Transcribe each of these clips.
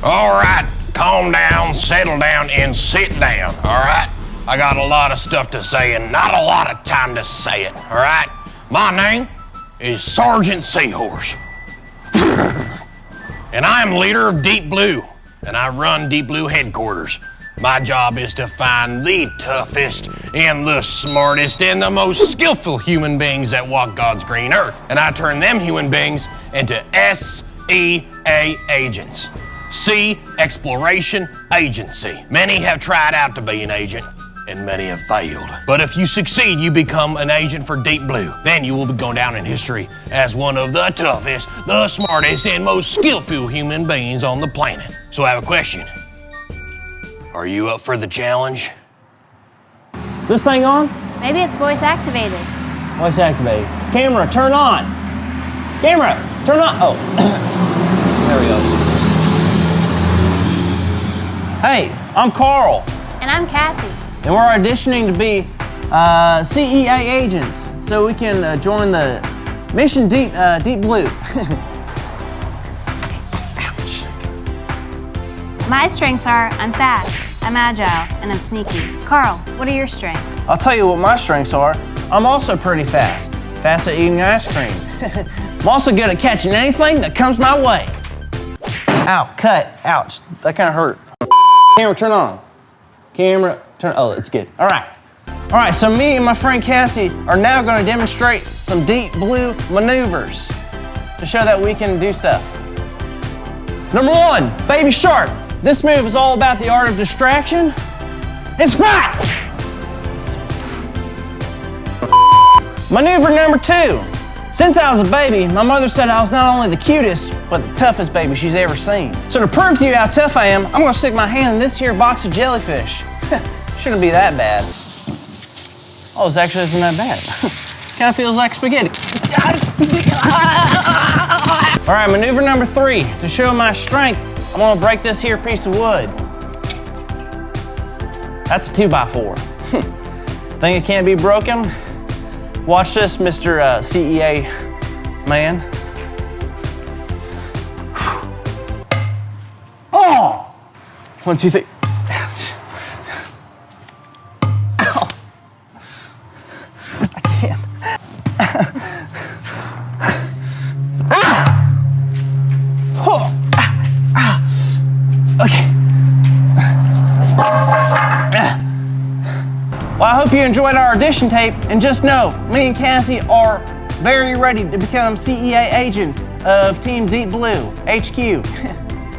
All right, calm down, settle down, and sit down, all right? I got a lot of stuff to say and not a lot of time to say it, all right? My name is Sergeant Seahorse. And I am leader of Deep Blue, and I run Deep Blue headquarters. My job is to find the toughest and the smartest and the most skillful human beings that walk God's green earth. And I turn them human beings into SEA agents. Sea Exploration Agency. Many have tried out to be an agent, and many have failed. But if you succeed, you become an agent for Deep Blue. Then you will be going down in history as one of the toughest, the smartest, and most skillful human beings on the planet. So I have a question. Are you up for the challenge? This thing on? Maybe it's voice activated. Voice activated. Camera, turn on. Camera, turn on. Oh, there we go. Hey, I'm Carl. And I'm Cassie. And we're auditioning to be CEA agents so we can join the Mission Deep Blue. Ouch. My strengths are I'm fast, I'm agile, and I'm sneaky. Carl, what are your strengths? I'll tell you what my strengths are. I'm also pretty fast. Fast at eating ice cream. I'm also good at catching anything that comes my way. Ow, cut, ouch, that kind of hurt. Camera, turn on. Camera, turn, oh, it's good. All right, so me and my friend Cassie are now gonna demonstrate some Deep Blue maneuvers to show that we can do stuff. Number 1, baby shark. This move is all about the art of distraction and splat. Maneuver number 2. Since I was a baby, my mother said I was not only the cutest, but the toughest baby she's ever seen. So to prove to you how tough I am, I'm gonna stick my hand in this here box of jellyfish. Shouldn't be that bad. Oh, this actually isn't that bad. Kind of feels like spaghetti. All right, maneuver number 3. To show my strength, I'm gonna break this here piece of wood. That's a 2x4. Think it can't be broken? Watch this, Mr. CEA man. Oh! 1, 2, 3. Ouch. Ow. I can't. Okay. Well, I hope you enjoyed our audition tape, and just know, me and Cassie are very ready to become CEA agents of Team Deep Blue, HQ.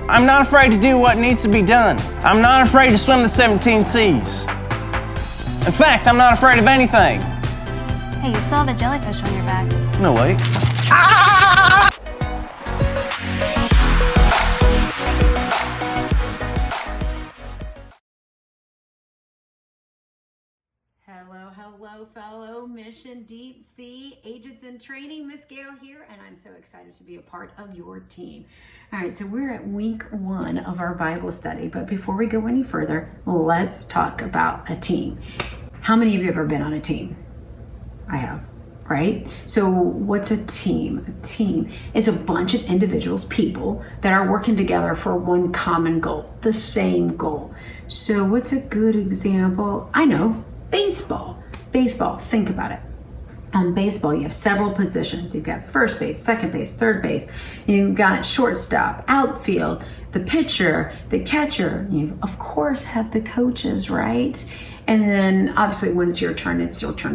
I'm not afraid to do what needs to be done. I'm not afraid to swim the 17 seas. In fact, I'm not afraid of anything. Hey, you still have a jellyfish on your back. No way. Hello, fellow Mission Deep Sea agents in training. Miss Gail here, and I'm so excited to be a part of your team. All right, so we're at week 1 of our Bible study, but before we go any further, let's talk about a team. How many of you have ever been on a team? I have, right? So what's a team? A team is a bunch of individuals, people that are working together for one common goal, the same goal. So what's a good example? I know, baseball. Baseball, think about it. On baseball, you have several positions. You've got first base, second base, third base. You've got shortstop, outfield, the pitcher, the catcher. You, of course, have the coaches, right? And then, obviously, when it's your turn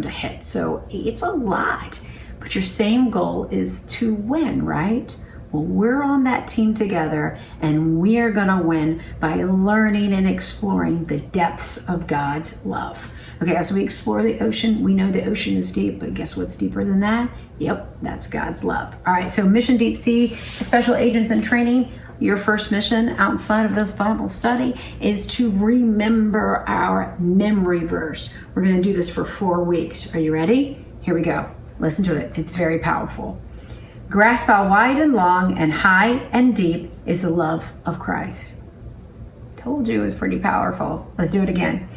to hit. So it's a lot. But your same goal is to win, right? Well, we're on that team together, and we are going to win by learning and exploring the depths of God's love. Okay, as we explore the ocean, we know the ocean is deep, but guess what's deeper than that? Yep, that's God's love. All right, so Mission Deep Sea, Special Agents in Training, your first mission outside of this Bible study is to remember our memory verse. We're going to do this for 4 weeks. Are you ready? Here we go. Listen to it. It's very powerful. Grasp how wide and long and high and deep is the love of Christ. Told you it was pretty powerful. Let's do it again.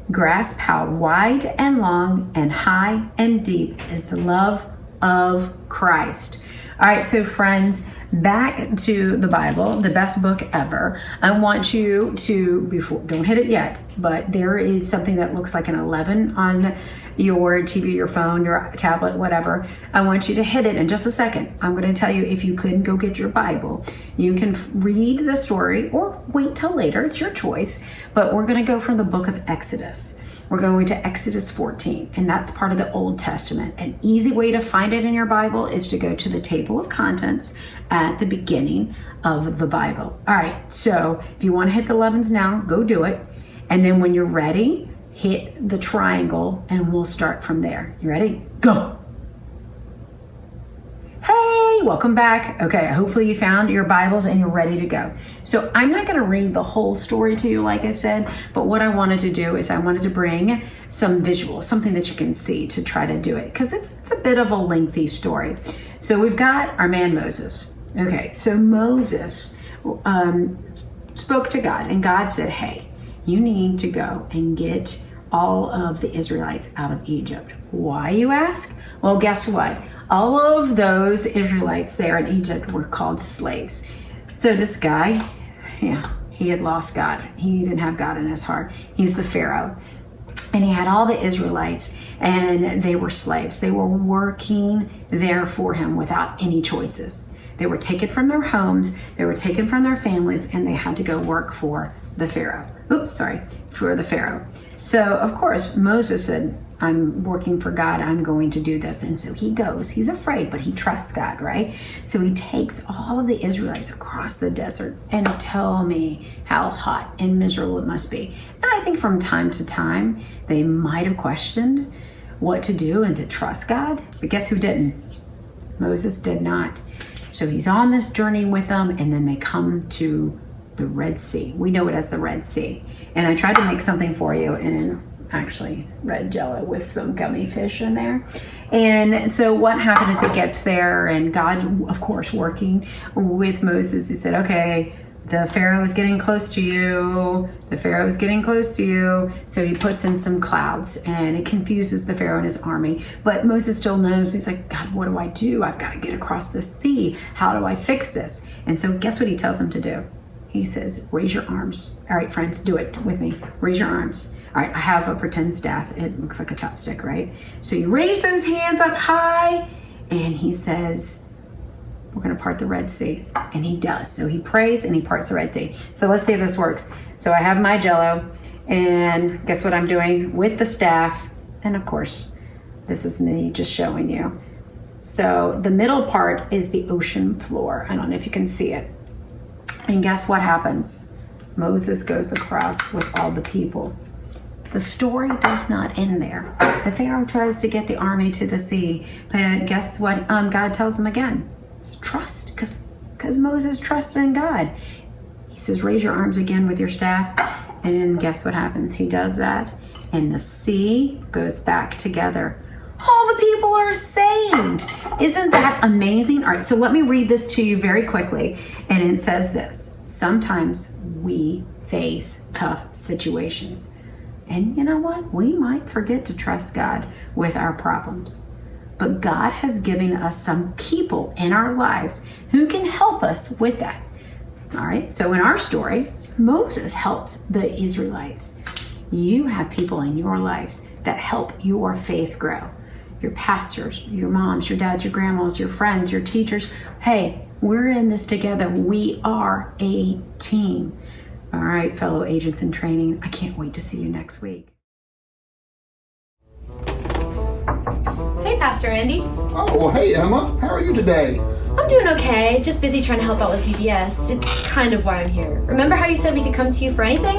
Grasp how wide and long and high and deep is the love of Christ. All right, so friends, back to the Bible, the best book ever. I want you to, don't hit it yet, but there is something that looks like an 11 on your TV, your phone, your tablet, whatever. I want you to hit it in just a second. I'm going to tell you, if you couldn't go get your Bible, you can read the story or wait till later. It's your choice. But we're going to go from the book of Exodus. We're going to Exodus 14, and that's part of the Old Testament. An easy way to find it in your Bible is to go to the table of contents at the beginning of the Bible. All right, so if you want to hit the 11s now, go do it. And then when you're ready, hit the triangle, and we'll start from there. You ready? Go. Hey, welcome back. Okay, hopefully you found your Bibles and you're ready to go. So I'm not going to read the whole story to you, like I said, but what I wanted to do is I wanted to bring some visuals, something that you can see to try to do it, because it's a bit of a lengthy story. So we've got our man Moses. Okay, so Moses spoke to God, and God said, hey, you need to go and get all of the Israelites out of Egypt. Why, you ask? Well, guess what? All of those Israelites there in Egypt were called slaves. So this guy, he had lost God. He didn't have God in his heart. He's the Pharaoh. And he had all the Israelites, and they were slaves. They were working there for him without any choices. They were taken from their homes, they were taken from their families, and they had to go work for the Pharaoh. For the Pharaoh. So, of course, Moses said, I'm working for God, I'm going to do this. And so he goes. He's afraid, but he trusts God, right? So he takes all of the Israelites across the desert, and tell me how hot and miserable it must be. And I think from time to time, they might have questioned what to do and to trust God. But guess who didn't? Moses did not. So he's on this journey with them, and then they come to the Red Sea. We know it as the Red Sea. And I tried to make something for you, and it's actually red Jello with some gummy fish in there. And so what happened is it gets there, and God, of course, working with Moses, he said, okay, the Pharaoh is getting close to you. The Pharaoh is getting close to you. So he puts in some clouds, and it confuses the Pharaoh and his army. But Moses still knows. He's like, God, what do I do? I've got to get across the sea. How do I fix this? And so guess what he tells him to do? He says, raise your arms. All right, friends, do it with me. Raise your arms. All right, I have a pretend staff. It looks like a chopstick, right? So you raise those hands up high, and he says, we're going to part the Red Sea. And he does. So he prays, and he parts the Red Sea. So let's see if this works. So I have my Jello, and guess what I'm doing with the staff? And of course, this is me just showing you. So the middle part is the ocean floor. I don't know if you can see it. And guess what happens? Moses goes across with all the people. The story does not end there. The Pharaoh tries to get the army to the sea, but guess what? God tells him again, it's trust, because Moses trusts in God. He says, raise your arms again with your staff, and then guess what happens? He does that, and the sea goes back together. All the people are saved. Isn't that amazing? All right, so let me read this to you very quickly. And it says this: sometimes we face tough situations. And you know what? We might forget to trust God with our problems. But God has given us some people in our lives who can help us with that. All right, so in our story, Moses helped the Israelites. You have people in your lives that help your faith grow. Your pastors, your moms, your dads, your grandmas, your friends, your teachers. Hey, we're in this together. We are a team. All right, fellow agents in training, I can't wait to see you next week. Hey, Pastor Andy. Oh, well, hey, Emma. How are you today? I'm doing okay. Just busy trying to help out with VBS. It's kind of why I'm here. Remember how you said we could come to you for anything?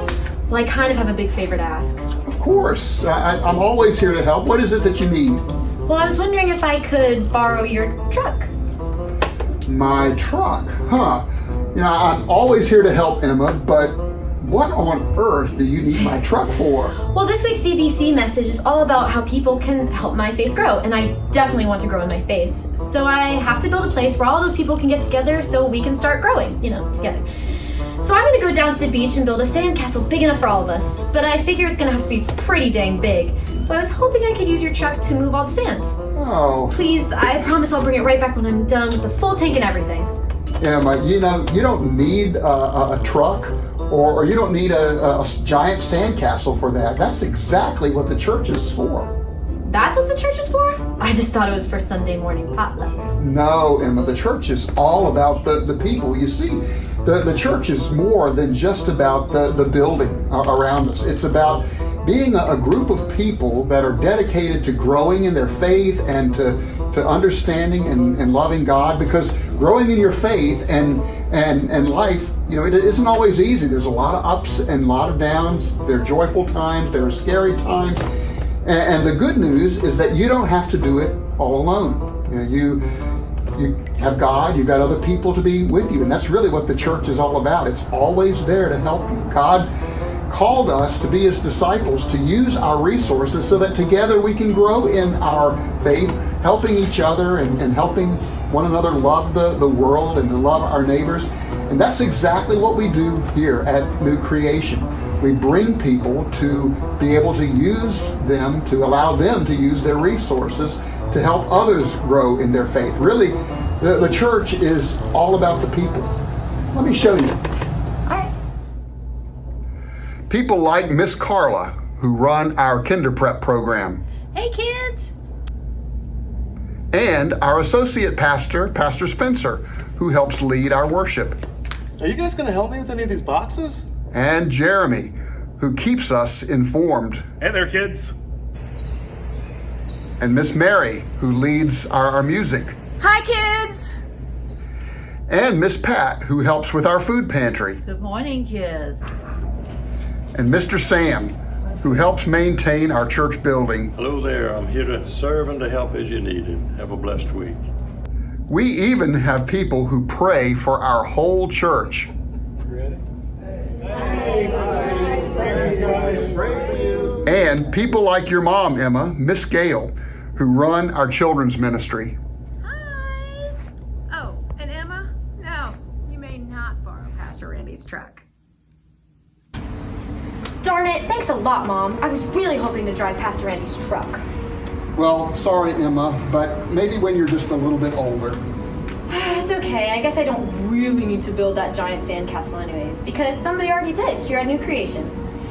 Well, I kind of have a big favor to ask. Of course. I'm always here to help. What is it that you need? Well, I was wondering if I could borrow your truck. My truck? Huh. You know, I'm always here to help, Emma, but what on earth do you need my truck for? Well, this week's VBC message is all about how people can help my faith grow, and I definitely want to grow in my faith. So I have to build a place where all those people can get together so we can start growing, together. So I'm going to go down to the beach and build a sandcastle big enough for all of us, but I figure it's going to have to be pretty dang big. So I was hoping I could use your truck to move all the sand. Oh. Please, I promise I'll bring it right back when I'm done with the full tank and everything. Emma, you don't need a truck or you don't need a giant sandcastle for that. That's exactly what the church is for. That's what the church is for? I just thought it was for Sunday morning potlucks. No, Emma, the church is all about the people. You see, the church is more than just about the building around us. It's about being a group of people that are dedicated to growing in their faith and to understanding and loving God, because growing in your faith and life, it isn't always easy. There's a lot of ups and a lot of downs. There are joyful times, there are scary times. And the good news is that you don't have to do it all alone. You have God, you've got other people to be with you, and that's really what the church is all about. It's always there to help you. God called us to be His disciples, to use our resources so that together we can grow in our faith, helping each other and helping one another love the world and to love our neighbors. And that's exactly what we do here at New Creation. We bring people to be able to use them, to allow them to use their resources to help others grow in their faith. Really, the church is all about the people. Let me show you. All right. People like Miss Carla, who run our Kinder Prep program. Hey, kids. And our associate pastor, Pastor Spencer, who helps lead our worship. Are you guys going to help me with any of these boxes? And Jeremy, who keeps us informed. Hey there, kids. And Miss Mary, who leads our music. Hi, kids. And Miss Pat, who helps with our food pantry. Good morning, kids. And Mr. Sam, who helps maintain our church building. Hello there. I'm here to serve and to help as you need it. Have a blessed week. We even have people who pray for our whole church. And people like your mom, Emma, Miss Gail, who run our children's ministry. Hi. Oh, and Emma? No, you may not borrow Pastor Randy's truck. Darn it, thanks a lot, Mom. I was really hoping to drive Pastor Randy's truck. Well, sorry, Emma, but maybe when you're just a little bit older. It's okay. I guess I don't really need to build that giant sandcastle anyways, because somebody already did here at New Creation.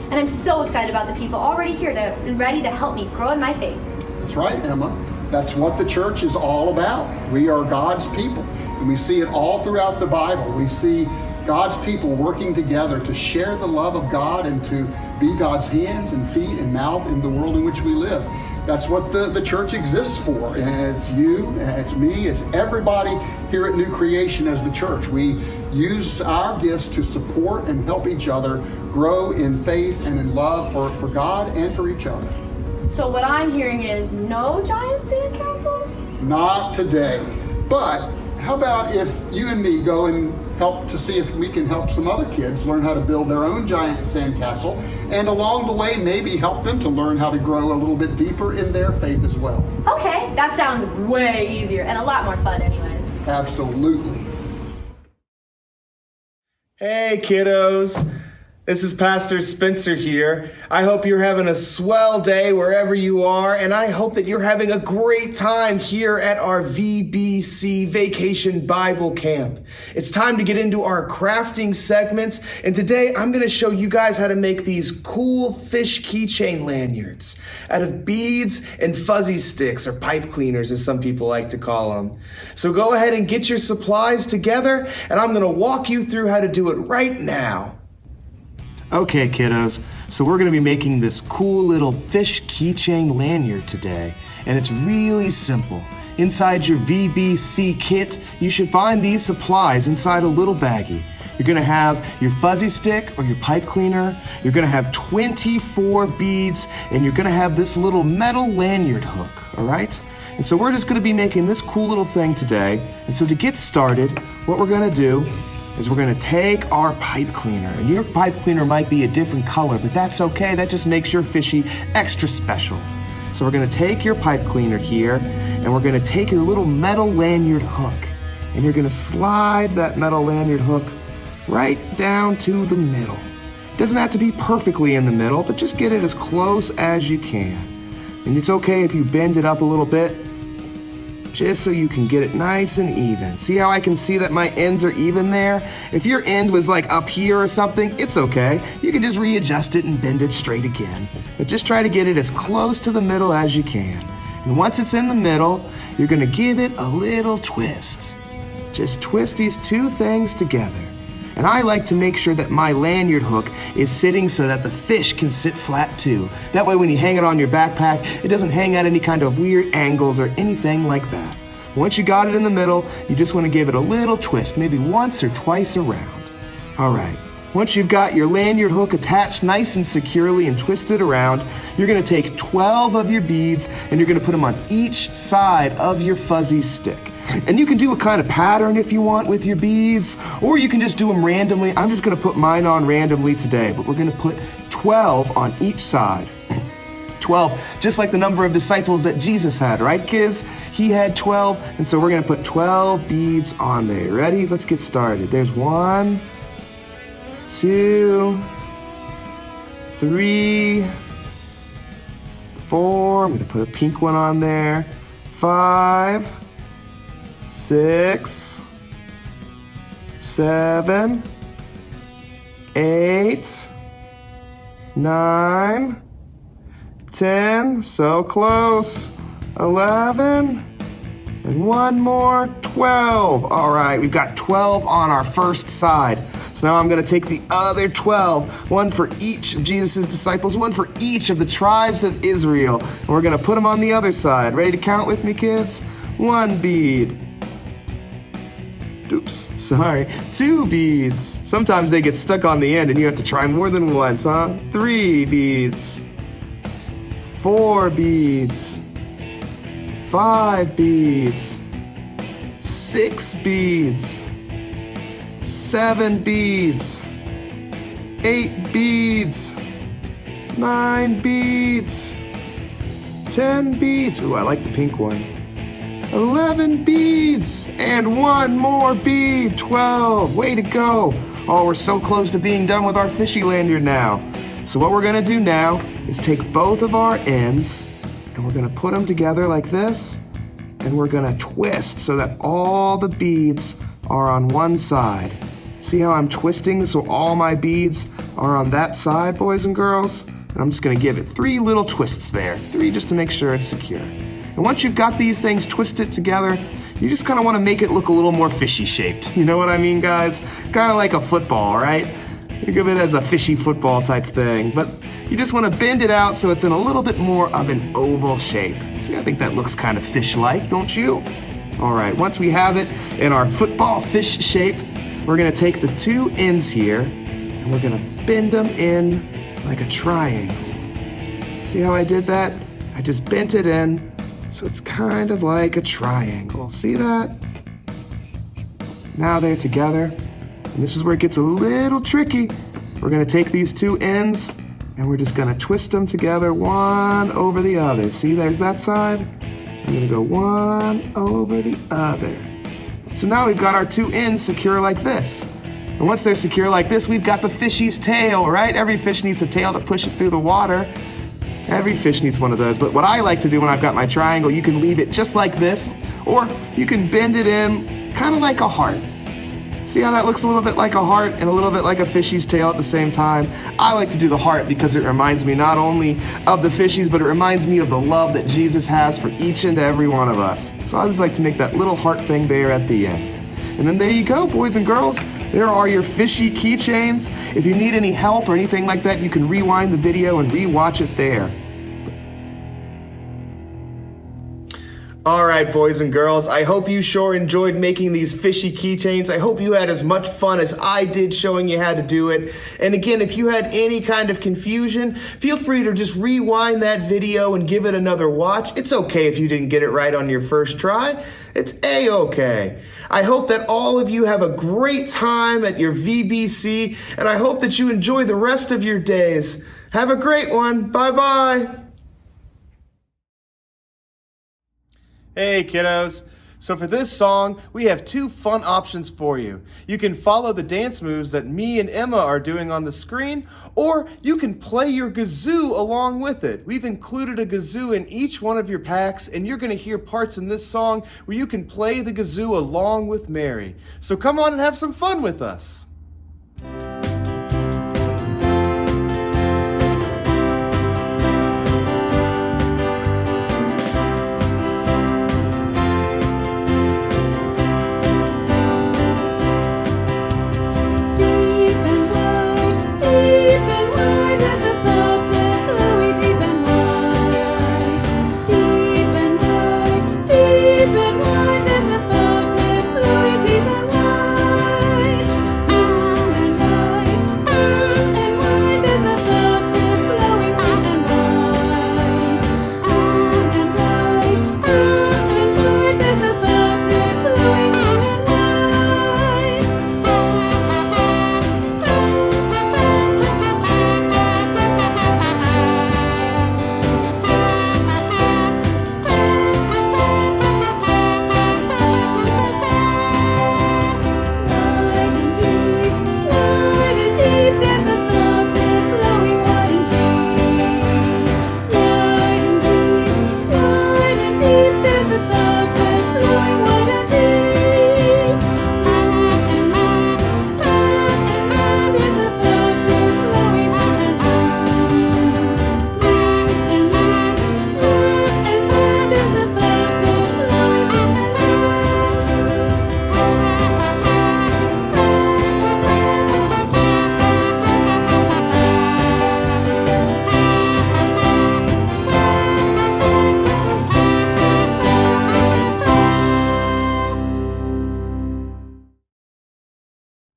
And I'm so excited about the people already here and ready to help me grow in my faith. That's right, Emma. That's what the church is all about. We are God's people, and we see it all throughout the Bible. We see God's people working together to share the love of God and to be God's hands and feet and mouth in the world in which we live. That's what the church exists for. And it's you, it's me, it's everybody here at New Creation as the church. We use our gifts to support and help each other grow in faith and in love for God and for each other. So what I'm hearing is no giant sandcastle? Not today. But how about if you and me go and help to see if we can help some other kids learn how to build their own giant sandcastle, and along the way maybe help them to learn how to grow a little bit deeper in their faith as well. Okay, that sounds way easier and a lot more fun anyways. Absolutely. Hey, kiddos. This is Pastor Spencer here. I hope you're having a swell day wherever you are, and I hope that you're having a great time here at our VBC Vacation Bible Camp. It's time to get into our crafting segments, and today I'm going to show you guys how to make these cool fish keychain lanyards out of beads and fuzzy sticks, or pipe cleaners as some people like to call them. So go ahead and get your supplies together, and I'm going to walk you through how to do it right now. Okay, kiddos, so we're gonna be making this cool little fish keychain lanyard today, and it's really simple. Inside your VBC kit, you should find these supplies inside a little baggie. You're gonna have your fuzzy stick or your pipe cleaner, you're gonna have 24 beads, and you're gonna have this little metal lanyard hook, all right? And so we're just gonna be making this cool little thing today, and so to get started, what we're gonna do is we're gonna take our pipe cleaner, and your pipe cleaner might be a different color, but that's okay, that just makes your fishy extra special. So we're gonna take your pipe cleaner here, and we're gonna take your little metal lanyard hook, and you're gonna slide that metal lanyard hook right down to the middle. It doesn't have to be perfectly in the middle, but just get it as close as you can. And it's okay if you bend it up a little bit, just so you can get it nice and even. See how I can see that my ends are even there? If your end was like up here or something, it's okay. You can just readjust it and bend it straight again. But just try to get it as close to the middle as you can. And once it's in the middle, you're gonna give it a little twist. Just twist these two things together. And I like to make sure that my lanyard hook is sitting so that the fish can sit flat too. That way when you hang it on your backpack, it doesn't hang at any kind of weird angles or anything like that. Once you got it in the middle, you just want to give it a little twist, maybe once or twice around. All right, once you've got your lanyard hook attached nice and securely and twisted around, you're gonna take 12 of your beads and you're gonna put them on each side of your fuzzy stick. And you can do a kind of pattern if you want with your beads, or you can just do them randomly. I'm just gonna put mine on randomly today, but we're gonna put 12 on each side. 12, just like the number of disciples that Jesus had, right, kids? He had 12, and so we're gonna put 12 beads on there. Ready? Let's get started. There's 1, 2, 3, 4. I'm gonna put a pink one on there. 5, 6, 7, 8, 9, 10, so close, 11, and one more, 12. All right, we've got 12 on our first side. So now I'm gonna take the other 12, one for each of Jesus' disciples, one for each of the tribes of Israel, and we're gonna put them on the other side. Ready to count with me, kids? 1 bead. Oops, sorry, 2 beads. Sometimes they get stuck on the end and you have to try more than once, huh? 3 beads. 4 beads. 5 beads. 6 beads. 7 beads. 8 beads. 9 beads. 10 beads. Ooh, I like the pink one. 11 beads, and one more bead, 12. Way to go. Oh, we're so close to being done with our fishy lanyard now. So what we're gonna do now is take both of our ends and we're gonna put them together like this, and we're gonna twist so that all the beads are on one side. See how I'm twisting so all my beads are on that side, boys and girls? And I'm just gonna give it 3 little twists there, 3 just to make sure it's secure. And once you've got these things twisted together, you just kind of want to make it look a little more fishy shaped. You know what I mean, guys? Kind of like a football, right? Think of it as a fishy football type thing. But you just want to bend it out so it's in a little bit more of an oval shape. See, I think that looks kind of fish-like, don't you? All right, once we have it in our football fish shape, we're going to take the 2 ends here and we're going to bend them in like a triangle. See how I did that? I just bent it in. So it's kind of like a triangle. See that? Now they're together. And this is where it gets a little tricky. We're gonna take these 2 ends and we're just gonna twist them together one over the other. See, there's that side. I'm gonna go one over the other. So now we've got our 2 ends secure like this. And once they're secure like this, we've got the fishy's tail, right? Every fish needs a tail to push it through the water. Every fish needs one of those, but what I like to do when I've got my triangle, you can leave it just like this, or you can bend it in kind of like a heart. See how that looks a little bit like a heart and a little bit like a fishy's tail at the same time? I like to do the heart because it reminds me not only of the fishies, but it reminds me of the love that Jesus has for each and every one of us. So I just like to make that little heart thing there at the end. And then there you go, boys and girls. There are your fishy keychains. If you need any help or anything like that, you can rewind the video and re-watch it there. All right, boys and girls, I hope you sure enjoyed making these fishy keychains. I hope you had as much fun as I did showing you how to do it. And again, if you had any kind of confusion, feel free to just rewind that video and give it another watch. It's okay if you didn't get it right on your first try. It's A-okay. I hope that all of you have a great time at your VBC, and I hope that you enjoy the rest of your days. Have a great one. Bye-bye. Hey kiddos, So for this song, we have two fun options for you. You can follow the dance moves that me and Emma are doing on the screen, or you can play your kazoo along with it. We've included a kazoo in each one of your packs, and you're going to hear parts in this song where you can play the kazoo along with Mary. So come on and have some fun with us.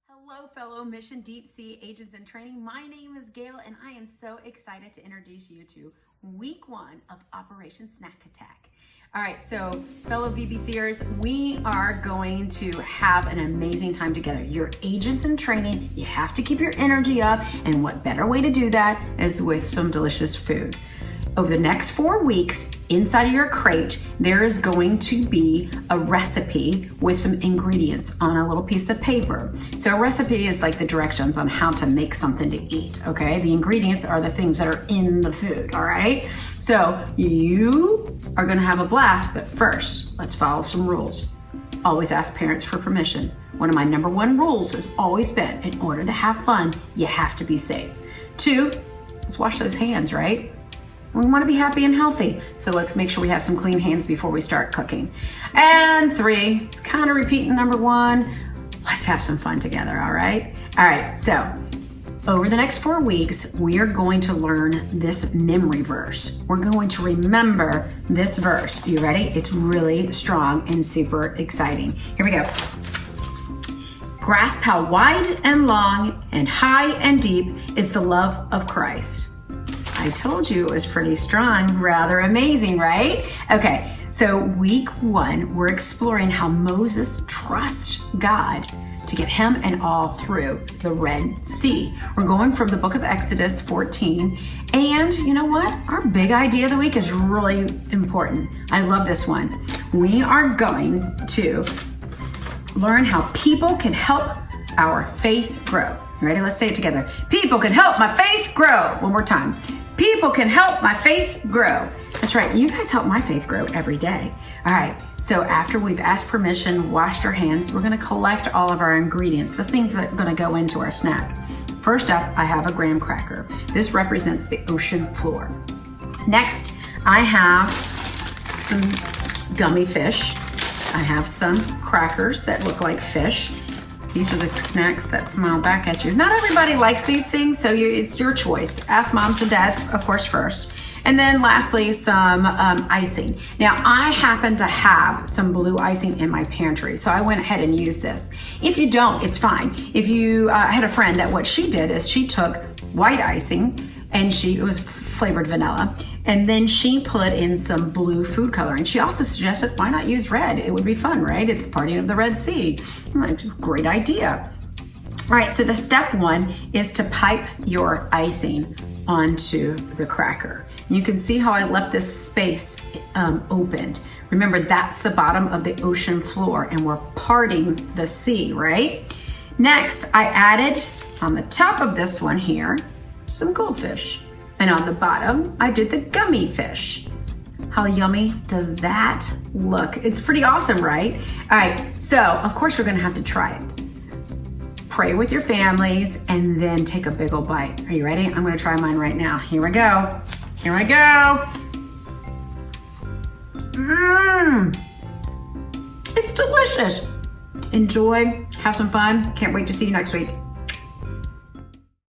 Hello, fellow Mission Deep Sea agents in training. My name is Gail, and I am so excited to introduce you to week 1 of Operation Snack Attack. All right, so fellow VBCers, we are going to have an amazing time together. You're agents in training. You have to keep your energy up, and what better way to do that is with some delicious food. Over the next 4 weeks, inside of your crate, there is going to be a recipe with some ingredients on a little piece of paper. So a recipe is like the directions on how to make something to eat, okay? The ingredients are the things that are in the food, all right? So you are gonna have a blast, but first, let's follow some rules. Always ask parents for permission. One of my number 1 rules has always been, in order to have fun, you have to be safe. 2, let's wash those hands, right? We want to be happy and healthy, so let's make sure we have some clean hands before we start cooking. And 3, kind of repeating number 1, let's have some fun together, all right? All right, so over the next 4 weeks, we are going to learn this memory verse. We're going to remember this verse. You ready? It's really strong and super exciting. Here we go. Grasp how wide and long and high and deep is the love of Christ. I told you it was pretty strong, rather amazing, right? Okay, so week 1, we're exploring how Moses trusts God to get him and all through the Red Sea. We're going from the book of Exodus 14, and you know what? Our big idea of the week is really important. I love this one. We are going to learn how people can help our faith grow. You ready? Let's say it together. People can help my faith grow. One more time. People can help my faith grow. That's right. You guys help my faith grow every day. All right. So after we've asked permission, washed our hands, we're going to collect all of our ingredients, the things that are going to go into our snack. First up, I have a graham cracker. This represents the ocean floor. Next, I have some gummy fish. I have some crackers that look like fish. These are the snacks that smile back at you. Not everybody likes these things, so it's your choice. Ask moms and dads, of course, first. And then lastly, some icing. Now, I happen to have some blue icing in my pantry, so I went ahead and used this. If you don't, it's fine. If you had a friend that what she did is she took white icing, and it was flavored vanilla, and then she put in some blue food coloring. She also suggested, why not use red? It would be fun, right? It's party of the Red Sea. Great idea. All right, so the step 1 is to pipe your icing onto the cracker. You can see how I left this space opened. Remember, that's the bottom of the ocean floor, and we're parting the sea, right? Next, I added on the top of this one here, some goldfish. And on the bottom, I did the gummy fish. How yummy does that look? It's pretty awesome, right? All right, so of course we're gonna have to try it. Pray with your families and then take a big old bite. Are you ready? I'm gonna try mine right now. Here we go. Here we go. It's delicious. Enjoy, have some fun. Can't wait to see you next week.